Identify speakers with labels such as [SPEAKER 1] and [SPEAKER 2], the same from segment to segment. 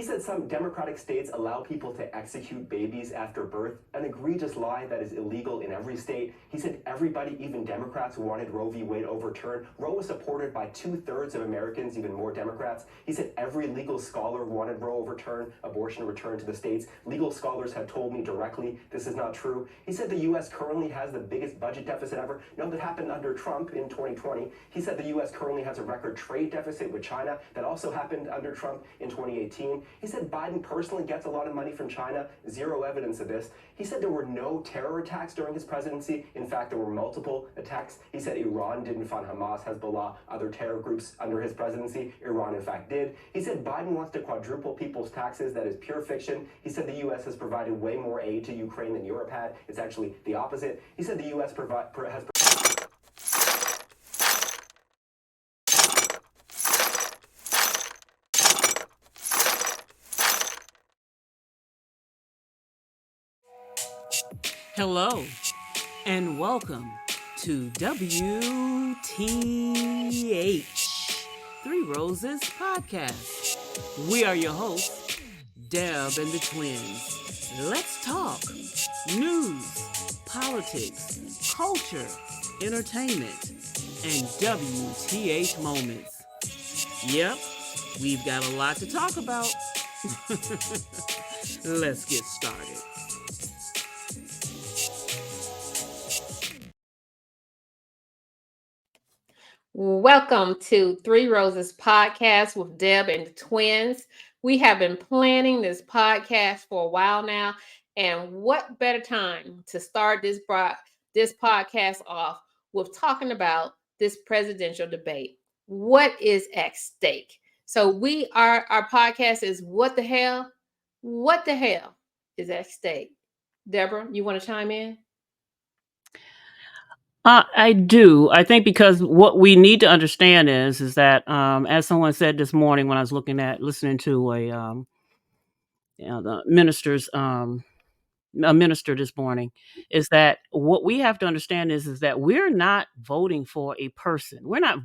[SPEAKER 1] said some Democratic states allow people to execute babies after birth, an egregious lie that is illegal in every state. He said everybody, even Democrats, wanted Roe v. Wade overturned. Roe was supported by 2/3 of Americans, even more Democrats. He said every legal scholar wanted Roe overturned, abortion returned to the states. Legal scholars have told me directly this is not true. He said the U.S. currently has the biggest budget deficit ever. No, that happened under Trump in 2020. He said the U.S. currently has a record trade deficit with China. That also happened under Trump in 2018. He said Biden personally gets a lot of money from China. Zero evidence of this. He said there were no terror attacks during his presidency. In fact, there were multiple attacks. He said Iran didn't fund Hamas, Hezbollah, other terror groups under his presidency. Iran, in fact, did. He said Biden wants to quadruple people's taxes. That is pure fiction. He said the U.S. has provided way more aid to Ukraine than Europe had. It's actually the opposite. He said the U.S. has
[SPEAKER 2] Hello, and welcome to WTH-3Roses Podcast. We are your hosts, Deb and the Twins. Let's talk news, politics, culture, entertainment, and WTH moments. Yep, we've got a lot to talk about. Let's get started.
[SPEAKER 3] Welcome to 3Roses Podcast with Deb and the Twins. We have been planning this podcast for a while now, and what better time to start this podcast off with talking about this presidential debate. What is at stake? So our podcast is What the Hell? What the hell is at stake? Deborah, you want to chime in?
[SPEAKER 2] I do. I think because what we need to understand is that, as someone said this morning when I was listening to a minister this morning, is that what we have to understand is that we're not voting for a person. We're not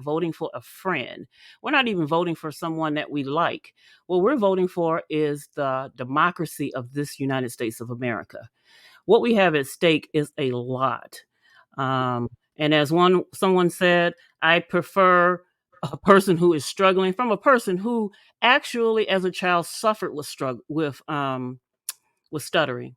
[SPEAKER 2] voting for a friend. We're not even voting for someone that we like. What we're voting for is the democracy of this United States of America. What we have at stake is a lot. And as someone said, I prefer a person who is struggling from a person who actually, as a child, suffered with stuttering.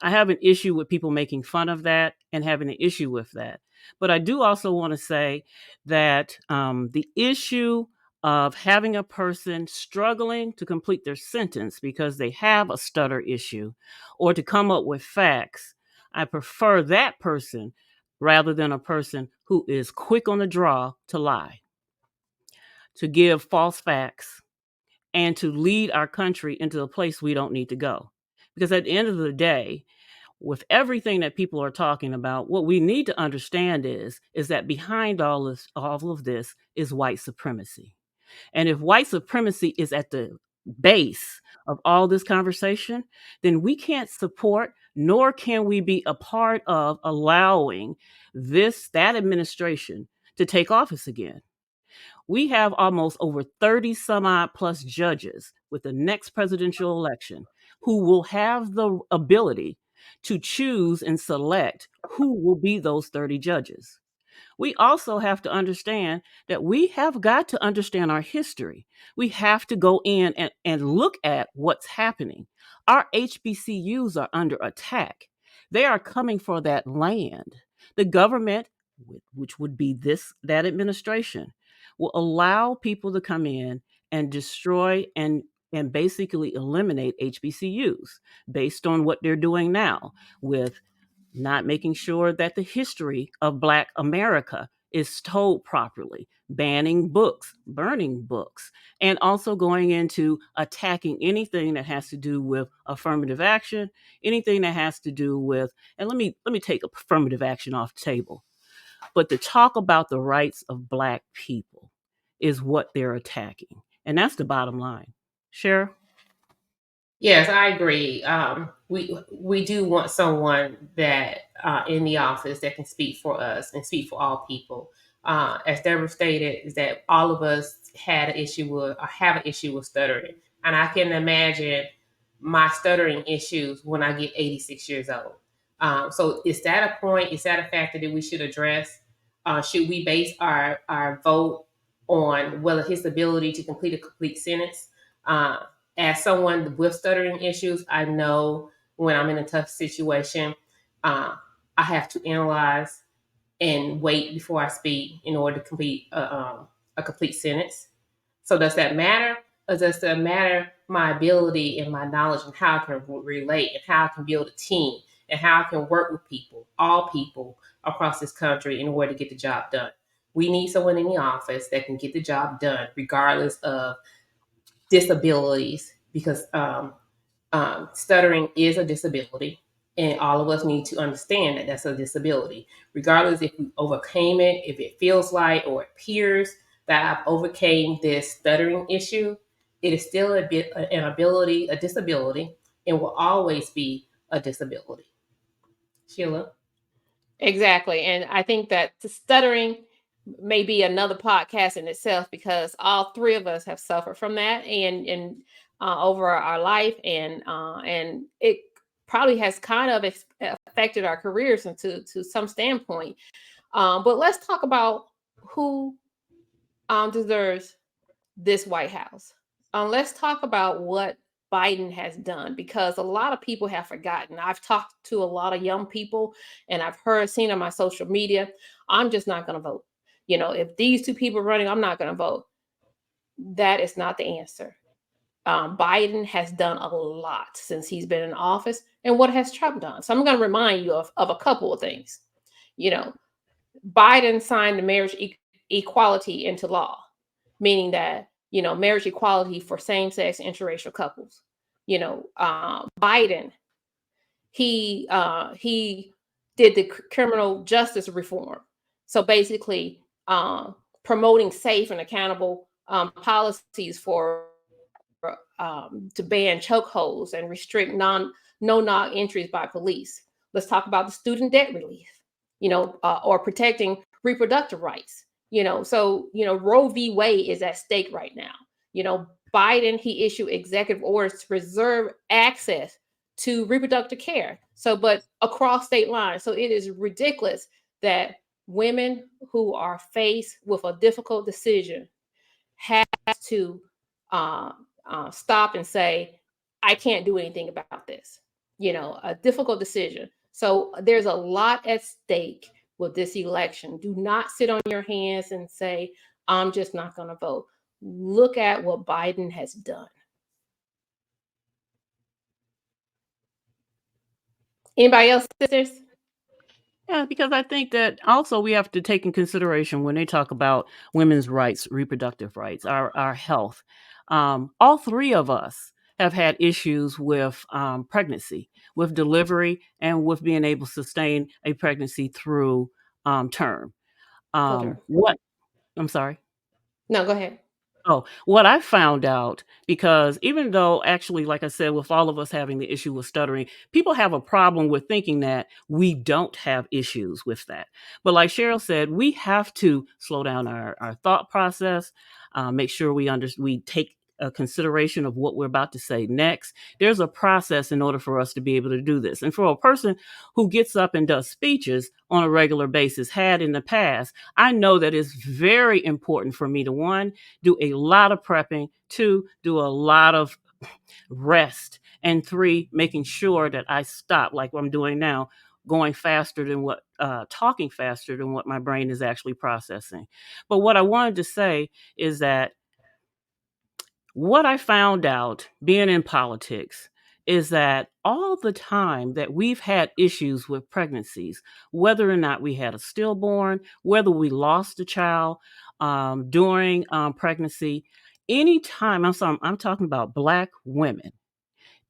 [SPEAKER 2] I have an issue with people making fun of that and having an issue with that. But I do also want to say that the issue of having a person struggling to complete their sentence because they have a stutter issue or to come up with facts, I prefer that person rather than a person who is quick on the draw to lie, to give false facts, and to lead our country into a place we don't need to go. Because at the end of the day, with everything that people are talking about, what we need to understand is that behind all of this is white supremacy. And if white supremacy is at the base of all this conversation, then we can't support, nor can we be a part of allowing that administration to take office again. We have almost over 30 some odd plus judges with the next presidential election who will have the ability to choose and select who will be those 30 judges. We also have to understand that we have got to understand our history. We have to go in and look at what's happening. Our HBCUs are under attack. They are coming for that land. The government, which would be that administration, will allow people to come in and destroy and basically eliminate HBCUs based on what they're doing now with not making sure that the history of Black America is told properly, banning books, burning books, and also going into attacking anything that has to do with affirmative action, anything that has to do with, and let me take affirmative action off the table, but to talk about the rights of Black people is what they're attacking. And that's the bottom line. Cher?
[SPEAKER 3] Yes, I agree. We do want someone that in the office that can speak for us and speak for all people. As Deborah stated, is that all of us have an issue with stuttering.
[SPEAKER 4] And I can imagine my stuttering issues when I get 86 years old. So is that a point? Is that a factor that we should address? Should we base our vote on whether his ability to complete a complete sentence? Uh, as someone with stuttering issues, I know when I'm in a tough situation, I have to analyze and wait before I speak in order to complete a complete sentence. So does that matter? Or does that matter my ability and my knowledge and how I can relate and how I can build a team and how I can work with people, all people across this country in order to get the job done? We need someone in the office that can get the job done regardless of disabilities, because stuttering is a disability, and all of us need to understand that that's a disability. Regardless if we overcame it, if it feels like or appears that I've overcame this stuttering issue, it is still an ability, a disability, and will always be a disability. Sheila?
[SPEAKER 3] Exactly. And I think that the stuttering may be another podcast in itself, because all three of us have suffered from that and over our life, and it probably has kind of affected our careers and to some standpoint. But let's talk about who deserves this White House. Let's talk about what Biden has done, because a lot of people have forgotten. I've talked to a lot of young people and I've seen on my social media, I'm just not going to vote. If these two people are running, I'm not going to vote. That is not the answer. Biden has done a lot since he's been in office. And what has Trump done? So I'm going to remind you of a couple of things. Biden signed the marriage equality into law, meaning that marriage equality for same-sex interracial couples. Biden, he did the criminal justice reform. So basically, promoting safe and accountable policies for to ban chokeholds and restrict no-knock entries by police. Let's talk about the student debt relief, or protecting reproductive rights. So Roe v. Wade is at stake right now. Biden, he issued executive orders to preserve access to reproductive care. So, but across state lines. So it is ridiculous that women who are faced with a difficult decision have to stop and say, I can't do anything about this. A difficult decision. So there's a lot at stake with this election. Do not sit on your hands and say, I'm just not going to vote. Look at what Biden has done. Anybody else, sisters?
[SPEAKER 2] Yeah, because I think that also we have to take in consideration when they talk about women's rights, reproductive rights, our health. All three of us have had issues with pregnancy, with delivery, and with being able to sustain a pregnancy through term. What? I'm sorry.
[SPEAKER 3] No, go ahead.
[SPEAKER 2] Oh, what I found out, because even though actually, like I said, with all of us having the issue with stuttering, people have a problem with thinking that we don't have issues with that. But like Cheryl said, we have to slow down our thought process, make sure we take a consideration of what we're about to say next. There's a process in order for us to be able to do this. And for a person who gets up and does speeches on a regular basis, had in the past, I know that it's very important for me to, one, do a lot of prepping, two, do a lot of rest, and three, making sure that I stop, like what I'm doing now, going faster than what, talking faster than what my brain is actually processing. But what I wanted to say is that what I found out being in politics is that all the time that we've had issues with pregnancies, whether or not we had a stillborn, whether we lost a child during pregnancy, anytime, I'm talking about Black women,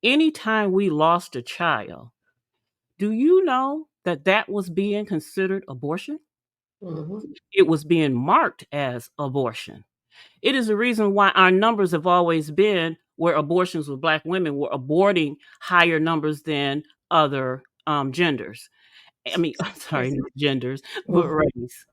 [SPEAKER 2] anytime we lost a child, do you know that that was being considered abortion?
[SPEAKER 3] Mm-hmm.
[SPEAKER 2] It was being marked as abortion. It is the reason why our numbers have always been where abortions with Black women were aborting higher numbers than other genders. I mean, sorry, not genders, but race.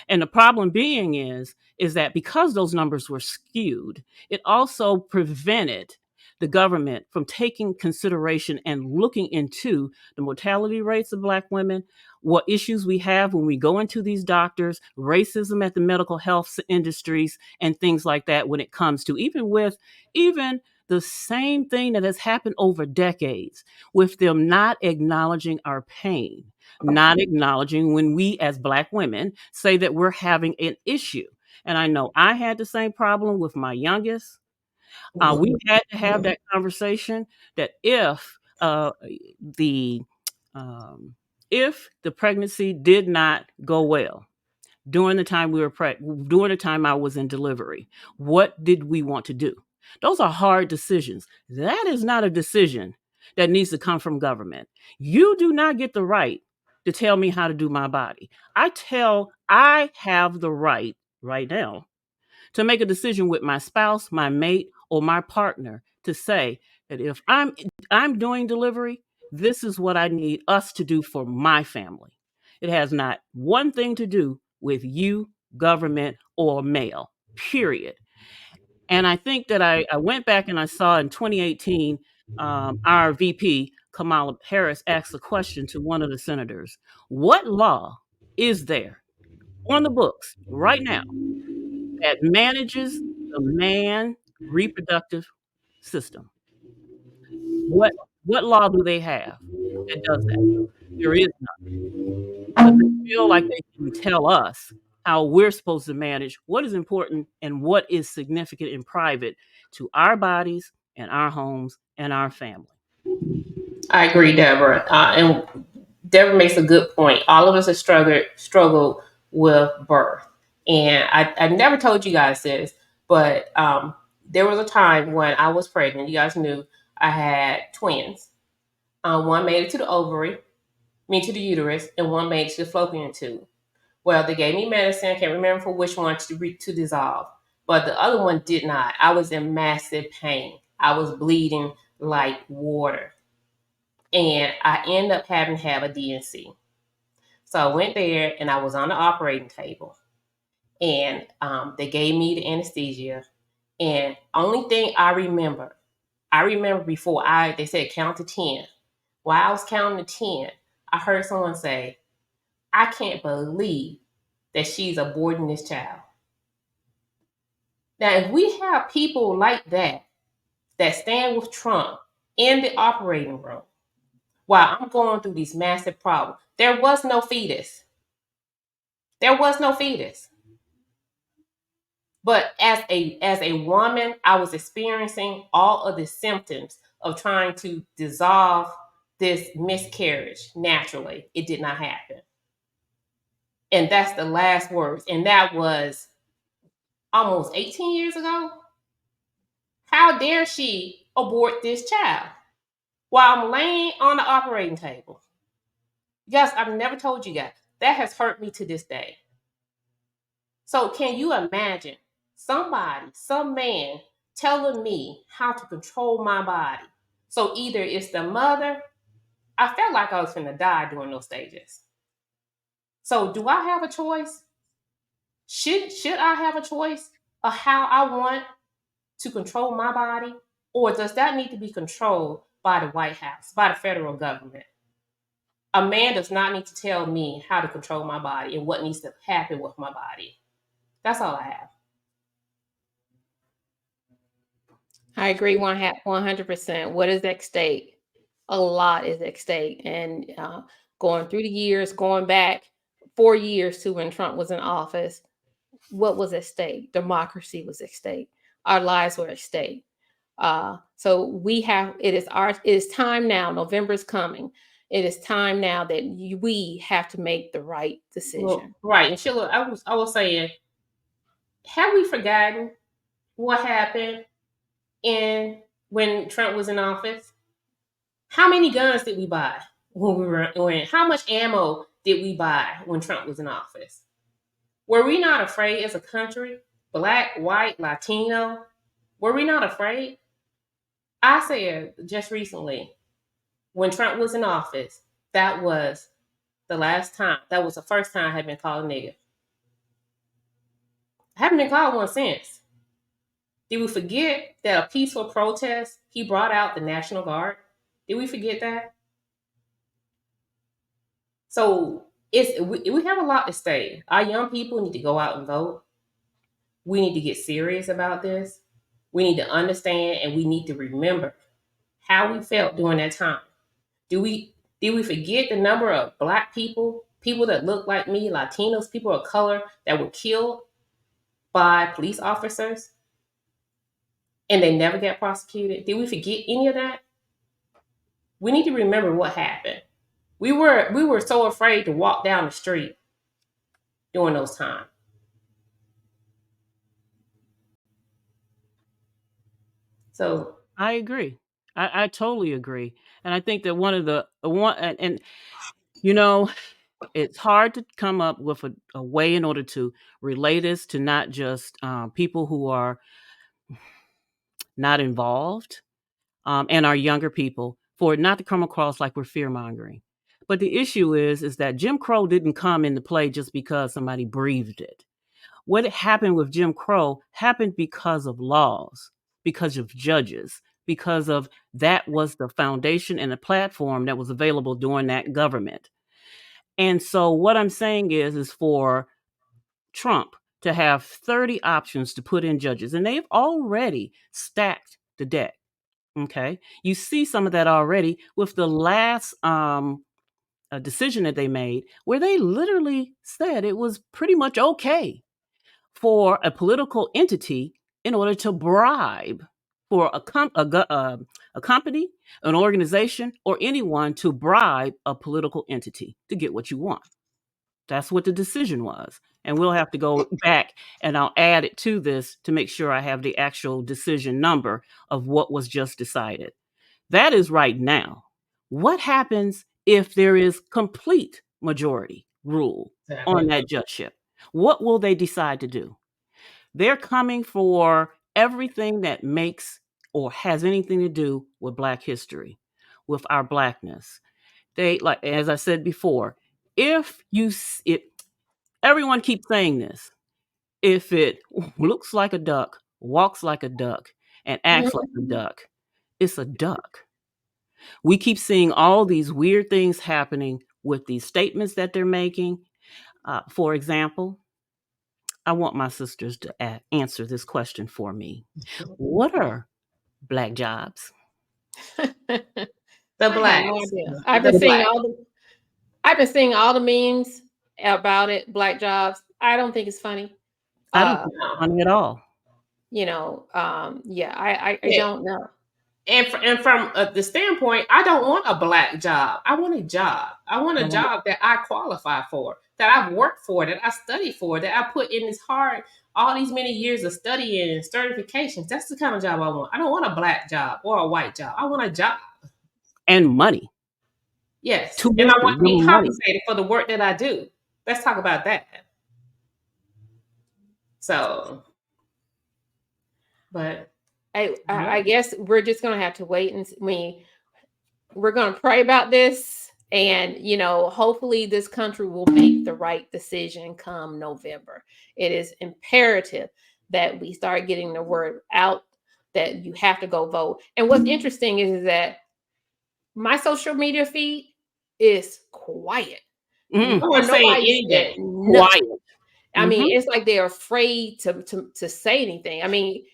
[SPEAKER 2] And the problem being is that because those numbers were skewed, it also prevented the government from taking consideration and looking into the mortality rates of Black women, what issues we have when we go into these doctors, racism at the medical health industries, and things like that when it comes to even the same thing that has happened over decades, with them not acknowledging our pain, not acknowledging when we as Black women say that we're having an issue. And I know I had the same problem with my youngest. We had to have that conversation that the if the pregnancy did not go well during the time during the time I was in delivery, what did we want to do? Those are hard decisions. That is not a decision that needs to come from government. You do not get the right to tell me how to do my body. I have the right now to make a decision with my spouse, my mate, or my partner to say that if I'm doing delivery, this is what I need us to do for my family. It has not one thing to do with you, government, or male, period. And I think that I went back and I saw in 2018, our VP, Kamala Harris, asked a question to one of the senators. What law is there on the books right now that manages the man reproductive system? What what law do they have that does that? There is none, because they feel like they can tell us how we're supposed to manage what is important and what is significant in private to our bodies and our homes and our family.
[SPEAKER 4] I agree, Deborah. And Deborah makes a good point. All of us have struggled with birth. And I never told you guys this, but there was a time when I was pregnant. You guys knew I had twins. One made it to the to the uterus, and one made it to the fallopian tube. Well, they gave me medicine. I can't remember for which one to dissolve, but the other one did not. I was in massive pain. I was bleeding like water. And I ended up having to have a DNC. So I went there and I was on the operating table. And they gave me the anesthesia. And only thing I remember before they said count to 10. While I was counting to 10, I heard someone say, I can't believe that she's aborting this child. Now, if we have people like that stand with Trump in the operating room while I'm going through these massive problems, there was no fetus. There was no fetus. But as a woman, I was experiencing all of the symptoms of trying to dissolve this miscarriage naturally. It did not happen. And that's the last words. And that was almost 18 years ago. How dare she abort this child while I'm laying on the operating table? Yes, I've never told you guys. That has hurt me to this day. So can you imagine some man telling me how to control my body? So either it's the mother. I felt like I was going to die during those stages. So do I have a choice? Should I have a choice of how I want to control my body? Or does that need to be controlled by the White House, by the federal government? A man does not need to tell me how to control my body and what needs to happen with my body. That's all I have.
[SPEAKER 3] I agree 100%. What is at stake? A lot is at stake. And going through the years, going back 4 years to when Trump was in office, what was at stake? Democracy was at stake. Our lives were at stake. So it is time now. November's coming. It is time now that we have to make the right decision.
[SPEAKER 4] Well, right. And Sheila, I was saying, have we forgotten what happened when Trump was in office? How many guns did we buy how much ammo did we buy when Trump was in office? Were we not afraid as a country? Black, white, Latino? Were we not afraid? I said just recently, when Trump was in office, that was the last time. That was the first time I had been called a nigger. I haven't been called one since. Did we forget that a peaceful protest, he brought out the National Guard? Did we forget that? So we have a lot to say. Our young people need to go out and vote. We need to get serious about this. We need to understand and we need to remember how we felt during that time. Did we forget the number of Black people, people that look like me, Latinos, people of color that were killed by police officers and they never got prosecuted? Did we forget any of that? We need to remember what happened. We were so afraid to walk down the street during those times. So
[SPEAKER 2] I agree. I totally agree. And I think that and you know, it's hard to come up with a way in order to relay this to not just people who are not involved and our younger people, for it not to come across like we're fear mongering. But the issue is that Jim Crow didn't come into play just because somebody breathed it. What happened with Jim Crow happened because of laws, because of judges, because of that was the foundation and the platform that was available during that government. And so what I'm saying is for Trump to have 30 options to put in judges, and they've already stacked the deck. Okay. You see some of that already with the last decision that they made, where they literally said it was pretty much okay for a political entity in order to bribe for a company, an organization, or anyone to bribe a political entity to get what you want. That's what the decision was. And we'll have to go back and I'll add it to this to make sure I have the actual decision number of what was just decided. That is right now. What happens if there is complete majority rule on that judgeship? What will they decide to do? They're coming for everything that makes or has anything to do with Black history, with our Blackness. They, like as I said before, everyone keeps saying this. If it looks like a duck, walks like a duck, and acts like a duck, it's a duck. We keep seeing all these weird things happening with these statements that they're making. For example, I want my sisters to answer this question for me. What are Black jobs?
[SPEAKER 4] the
[SPEAKER 3] I have
[SPEAKER 4] Blacks.
[SPEAKER 3] no idea. I've been seeing all the memes about it, Black jobs. I don't think it's funny.
[SPEAKER 2] I don't think it's funny at all.
[SPEAKER 3] I don't know.
[SPEAKER 4] And from the standpoint, I don't want a Black job. I want a job. I want a job that I qualify for, that I've worked for, that I studied for, that I put in this hard, all these many years of studying and certifications. That's the kind of job I want. I don't want a Black job or a white job. I want a job.
[SPEAKER 2] And money.
[SPEAKER 4] Yes. And I want to be compensated for the work that I do. Let's talk about that. So, but
[SPEAKER 3] I guess we're just going to have to wait and we're going to pray about this. And, hopefully this country will make the right decision come November. It is imperative that we start getting the word out that you have to go vote. And what's interesting is that my social media feed is quiet.
[SPEAKER 4] Nobody's saying anything.
[SPEAKER 3] Quiet. I mean, it's like they're afraid to say anything. I mean,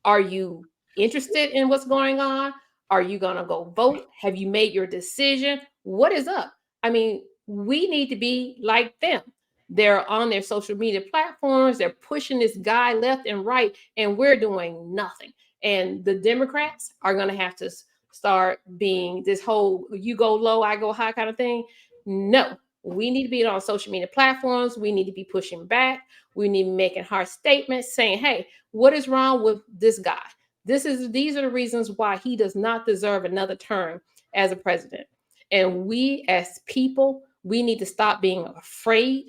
[SPEAKER 3] are you interested in what's going on? Are you going to go vote? Have you made your decision? What is up? I mean, we need to be like them. They're on their social media platforms. They're pushing this guy left and right, and we're doing nothing. And the Democrats are going to have to start being this whole you go low, I go high kind of thing. No, we need to be on social media platforms. We need to be pushing back. We need to be making hard statements saying, hey, what is wrong with this guy? These are the reasons why he does not deserve another term as a president. And we as people, we need to stop being afraid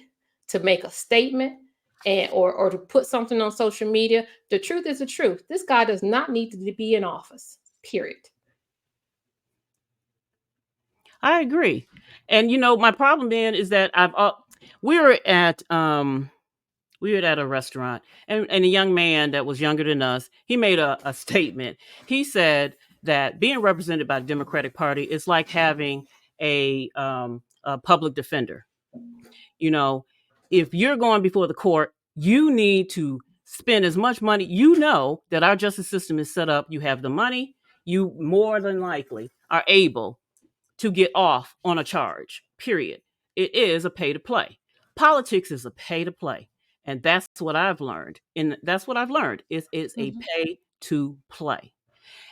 [SPEAKER 3] to make a statement or to put something on social media. The truth is the truth. This guy does not need to be in office, period.
[SPEAKER 2] I agree. And my problem then is that we were at We were at a restaurant, and a young man that was younger than us, he made a statement. He said that being represented by the Democratic Party is like having a public defender. You know, if you're going before the court, you need to spend as much money. You know that our justice system is set up. You have the money, you more than likely are able to get off on a charge, period. It is a pay to play. Politics is a pay to play. And that's what I've learned. And that's what I've learned is it's a pay to play.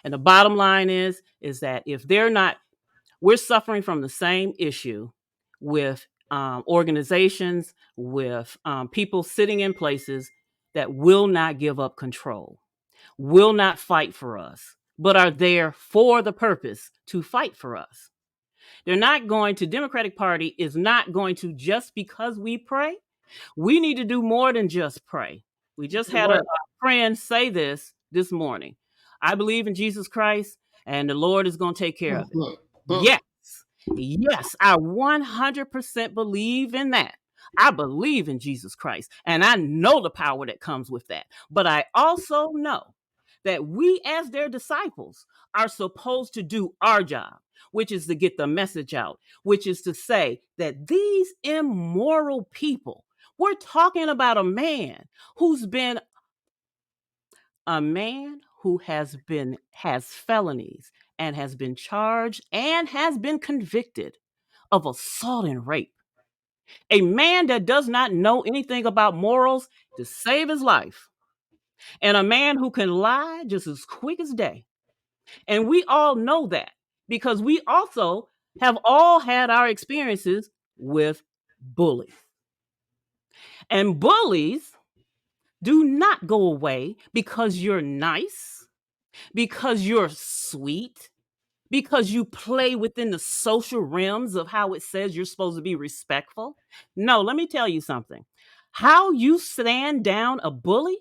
[SPEAKER 2] And the bottom line is that if they're not, we're suffering from the same issue with organizations, with people sitting in places that will not give up control, will not fight for us, but are there for the purpose to fight for us. They're not going to, Democratic Party is not going to, just because we pray, we need to do more than just pray. We just had a friend say this morning. I believe in Jesus Christ and the Lord is going to take care of it. Yes, I 100% believe in that. I believe in Jesus Christ and I know the power that comes with that. But I also know that we as their disciples are supposed to do our job, which is to get the message out, which is to say that these immoral people, we're talking about a man who has felonies and has been charged and has been convicted of assault and rape. A man that does not know anything about morals to save his life. And a man who can lie just as quick as day. And we all know that because we also have all had our experiences with bullies. And bullies do not go away because you're nice, because you're sweet, because you play within the social realms of how it says you're supposed to be respectful. No, let me tell you something. How you stand down a bully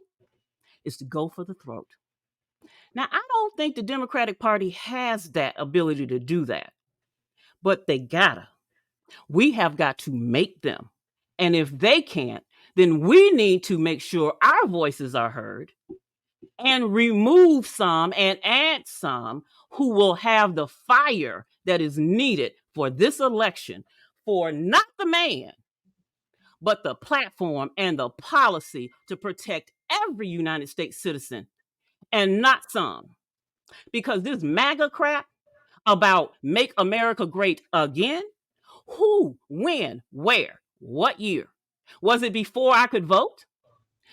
[SPEAKER 2] is to go for the throat. Now, I don't think the Democratic Party has that ability to do that, but they gotta. We have got to make them. And if they can't, then we need to make sure our voices are heard and remove some and add some who will have the fire that is needed for this election for not the man, but the platform and the policy to protect every United States citizen and not some. Because this MAGA crap about make America great again, who, when, where, what year? Was it before I could vote?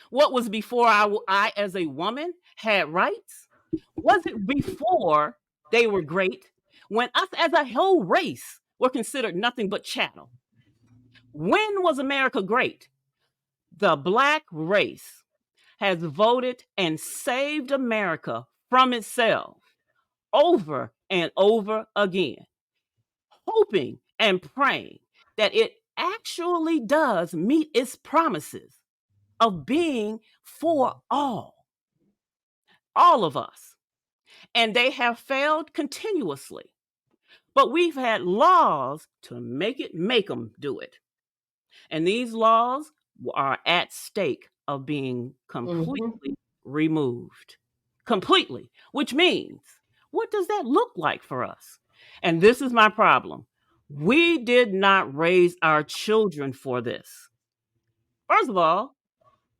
[SPEAKER 2] What was before I as a woman had rights? Was it before they were great? When us as a whole race were considered nothing but chattel? When was America great? The Black race has voted and saved America from itself over and over again, hoping and praying that it actually does meet its promises of being for all of us. And they have failed continuously. But we've had laws to make them do it. And these laws are at stake of being completely removed. Completely. Which means, what does that look like for us? And this is my problem. We did not raise our children for this. First of all,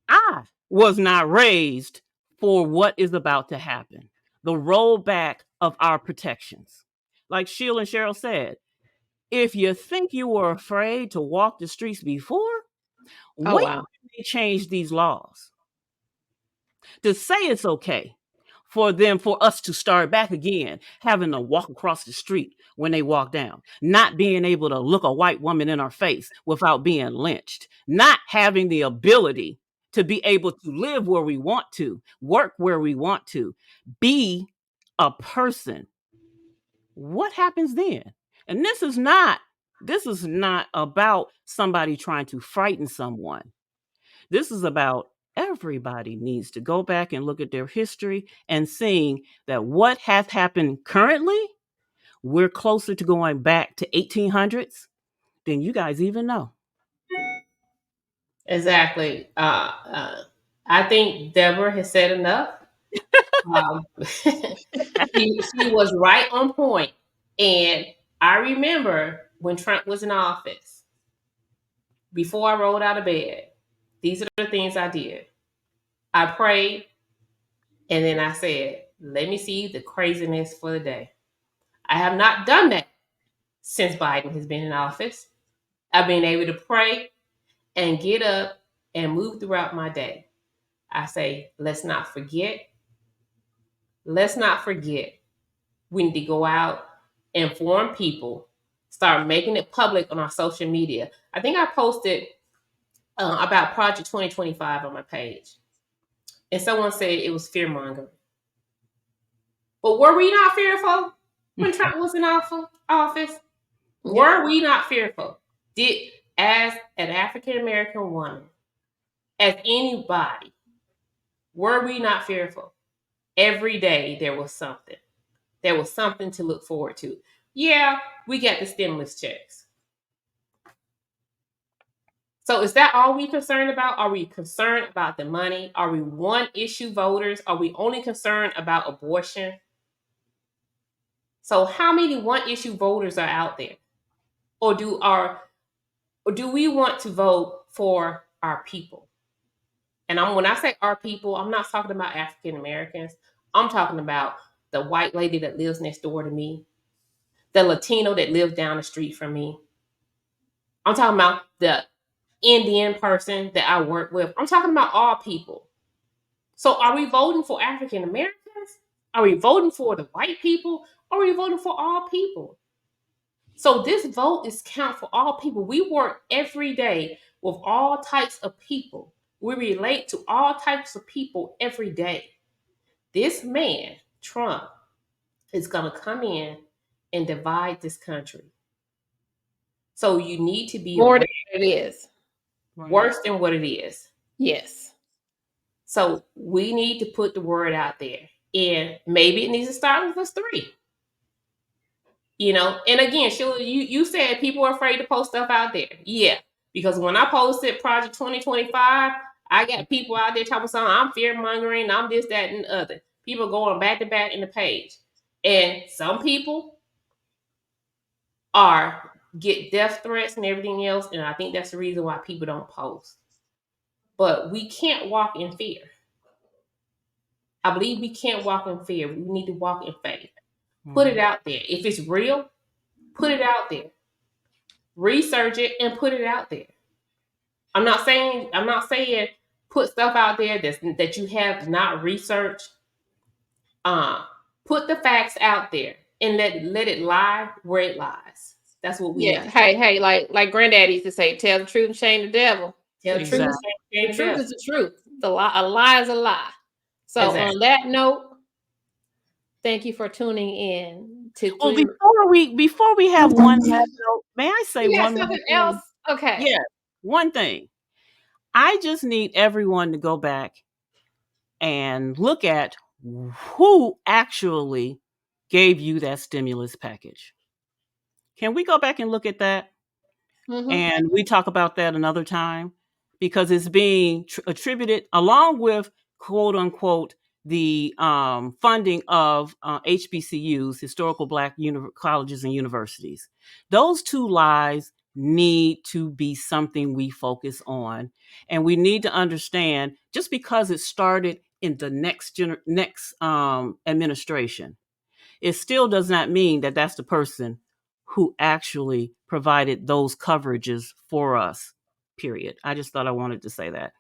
[SPEAKER 2] I was not raised for what is about to happen. The rollback of our protections. Like Sheila and Cheryl said, if you think you were afraid to walk the streets before, wait till they change these laws. To say it's okay for us to start back again, having to walk across the street when they walk down, not being able to look a white woman in her face without being lynched, not having the ability to be able to live where we want to, work where we want to, be a person. What happens then? And this is not about somebody trying to frighten someone. This is about everybody needs to go back and look at their history and seeing that what has happened currently, we're closer to going back to 1800s than you guys even know.
[SPEAKER 4] Exactly. I think Deborah has said enough. She was right on point. And I remember when Trump was in office, before I rolled out of bed, these are the things I did. I prayed, and then I said, let me see the craziness for the day. I have not done that since Biden has been in office. I've been able to pray and get up and move throughout my day. I say, let's not forget. Let's not forget. We need to go out, inform people, start making it public on our social media. I think I posted about Project 2025 on my page. And someone said it was fear mongering. But were we not fearful when Trump was in office? Were we not fearful? As an African American woman, as anybody, were we not fearful? Every day there was something. There was something to look forward to. Yeah, we got the stimulus checks. So is that all we concerned about? Are we concerned about the money? Are we one issue voters? Are we only concerned about abortion? So how many one issue voters are out there? Or do we want to vote for our people? And when I say our people, I'm not talking about African Americans. I'm talking about the white lady that lives next door to me, the Latino that lives down the street from me. I'm talking about the Indian person that I work with. I'm talking about all people. So are we voting for African Americans? Are we voting for the white people? Or are we voting for all people? So this vote is count for all people. We work every day with all types of people. We relate to all types of people every day. This man, Trump, is going to come in and divide this country. So you need to be
[SPEAKER 3] more than it is.
[SPEAKER 4] Worse than what it is.
[SPEAKER 3] Yes.
[SPEAKER 4] So we need to put the word out there. And maybe it needs to start with us 3. You know, and again, Sheila, you said people are afraid to post stuff out there. Yeah, because when I posted Project 2025, I got people out there talking something, I'm fear mongering, I'm this, that, and the other. People going back to back in the page. And some people get death threats and everything else. And I think that's the reason why people don't post. But we can't walk in fear. I believe we can't walk in fear. We need to walk in faith. Put it out there. If it's real, put it out there. Research it and put it out there. I'm not saying put stuff out there that you have not researched. Put the facts out there and let it lie where it lies. That's what we need.
[SPEAKER 3] Hey, like Granddaddy used to say, tell the truth and shame the devil.
[SPEAKER 4] Tell the truth.
[SPEAKER 3] The truth is the truth. A lie is a lie. So on that note, thank you for tuning in to.
[SPEAKER 2] Before we have one last note, may I say one
[SPEAKER 3] something else? Okay.
[SPEAKER 2] Yeah, one thing. I just need everyone to go back and look at who actually gave you that stimulus package. Can we go back and look at that? Mm-hmm. And we talk about that another time, because it's being attributed along with, quote unquote, the funding of HBCUs, historical Black colleges and universities. Those 2 lies need to be something we focus on. And we need to understand, just because it started in the next administration, it still does not mean that that's the person who actually provided those coverages for us, period. I just thought I wanted to say that.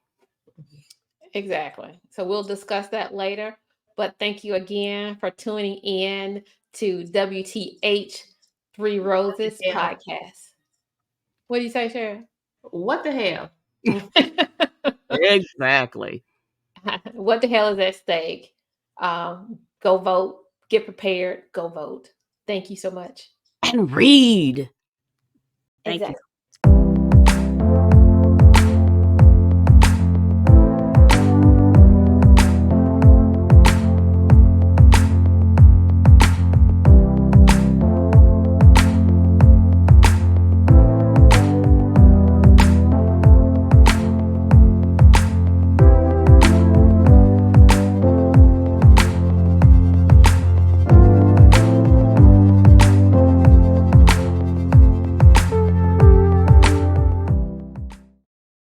[SPEAKER 3] Exactly. So we'll discuss that later. But thank you again for tuning in to WTH-3Roses Podcast. What do you say, Sharon?
[SPEAKER 4] What the hell?
[SPEAKER 2] Exactly.
[SPEAKER 3] What the hell is at stake? Go vote. Get prepared. Go vote. Thank you so much.
[SPEAKER 2] And read. Thank you.